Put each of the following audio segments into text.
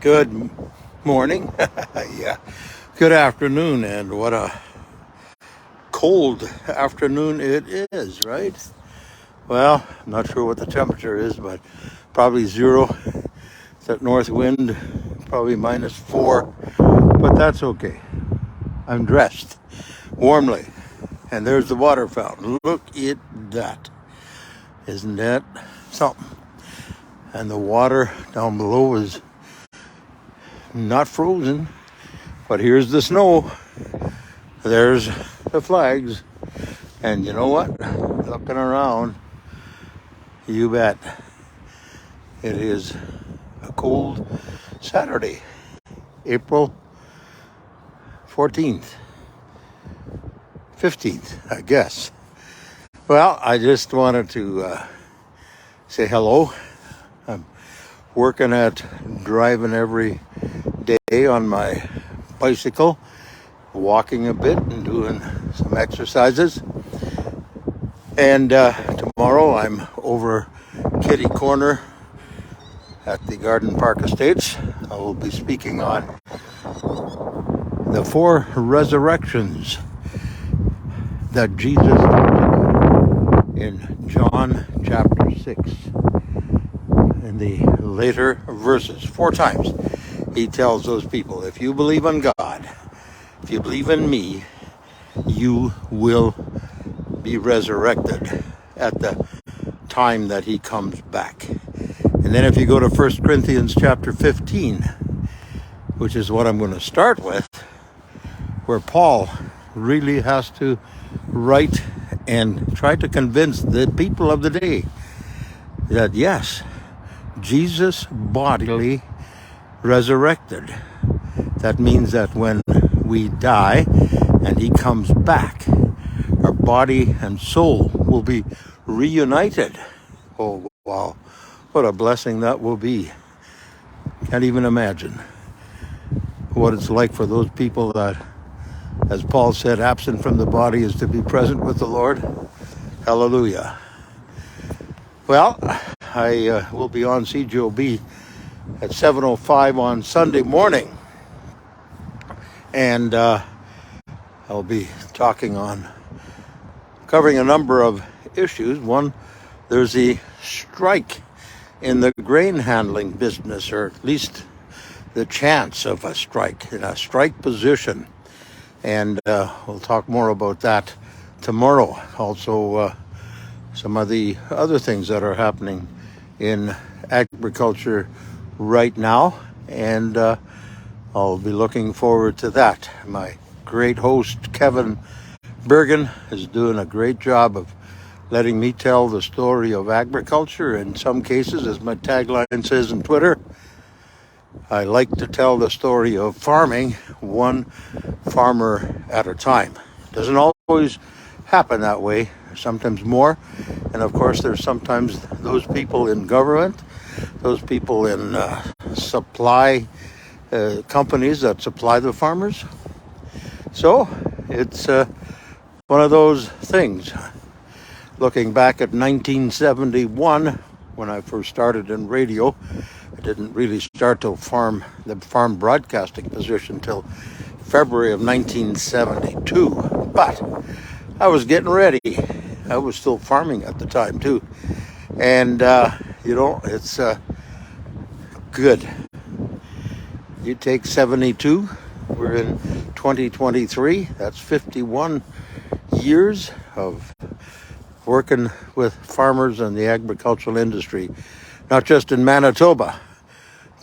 Good morning. Yeah. Good afternoon. And what a cold afternoon it is, right? Well, I'm not sure what the temperature is, but probably zero. That north wind, probably -4. But that's okay. I'm dressed warmly. And there's the water fountain. Look at that. Isn't that something? And the water down below is not frozen. But here's the snow. There's the flags. And you know what? Looking around, you bet it is a cold Saturday, April 14th, 15th, I guess. Well, I just wanted to say hello. I'm working at driving every day on my bicycle, walking a bit and doing some exercises. And tomorrow I'm over Kitty Corner at the Garden Park Estates. I will be speaking on the 4 resurrections that Jesus did in John chapter 6. In the later verses, 4 times, he tells those people, if you believe in God, if you believe in me, you will be resurrected at the time that he comes back. And then if you go to 1 Corinthians chapter 15, which is what I'm going to start with, where Paul really has to write and try to convince the people of the day that yes, Jesus bodily resurrected. That means that when we die and he comes back, our body and soul will be reunited. Oh, wow. What a blessing that will be. Can't even imagine what it's like for those people that, as Paul said, absent from the body is to be present with the Lord. Hallelujah. Well, I will be on CJOB at 7:05 on Sunday morning. And I'll be covering a number of issues. One, there's a strike in the grain handling business, or at least the chance of a strike, in a strike position. And we'll talk more about that tomorrow. Also, some of the other things that are happening in agriculture right now. And I'll be looking forward to that. My great host, Kevin Bergen, is doing a great job of letting me tell the story of agriculture. In some cases, as my tagline says on Twitter, I like to tell the story of farming one farmer at a time. It doesn't always happen that way, sometimes more. And of course, there's sometimes those people in government, those people in supply companies that supply the farmers. So it's one of those things. Looking back at 1971, when I first started in radio, I didn't really start the farm broadcasting position till February of 1972. But I was getting ready. I was still farming at the time too. And, it's good. You take 72, we're in 2023, that's 51 years of working with farmers and the agricultural industry, not just in Manitoba,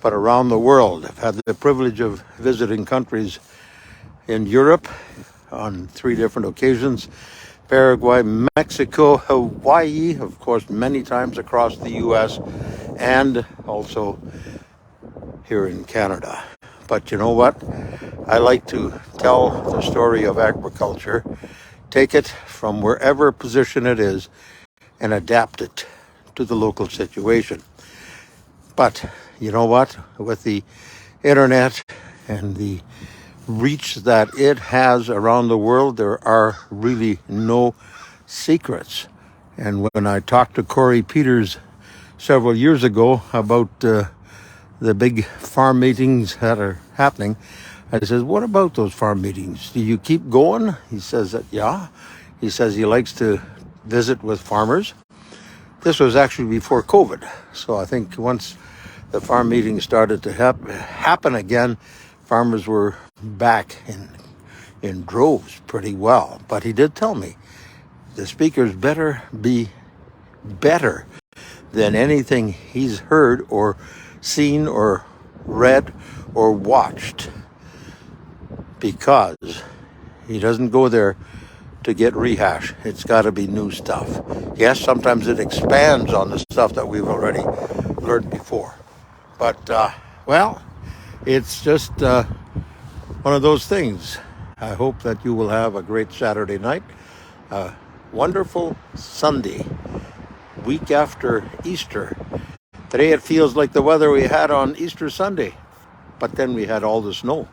but around the world. I've had the privilege of visiting countries in Europe on 3 different occasions, Paraguay, Mexico, Hawaii, of course, many times across the U.S., and also here in Canada. But you know what? I like to tell the story of agriculture, take it from wherever position it is, and adapt it to the local situation. But you know what? With the internet and the reach that it has around the world, there are really no secrets. And when I talked to Corey Peters several years ago about the the big farm meetings that are happening. I says, what about those farm meetings? Do you keep going? He says that, yeah. He says he likes to visit with farmers. This was actually before COVID. So I think once the farm meetings started to happen again, farmers were back in droves pretty well. But he did tell me the speakers better be better than anything he's heard or seen or read or watched, because he doesn't go there to get rehash. It's got to be new stuff. Yes, sometimes it expands on the stuff that we've already learned before. But, well, it's just one of those things. I hope that you will have a great Saturday night, a wonderful Sunday, week after Easter. Today it feels like the weather we had on Easter Sunday, but then we had all the snow.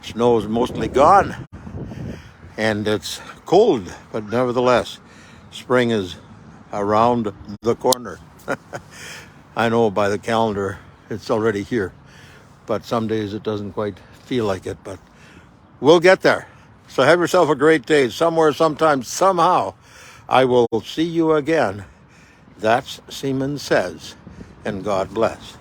Snow is mostly gone, and it's cold, but nevertheless, spring is around the corner. I know by the calendar it's already here, but some days it doesn't quite feel like it, but we'll get there. So have yourself a great day. Somewhere, sometime, somehow, I will see you again. That's Siemens Says, and God bless.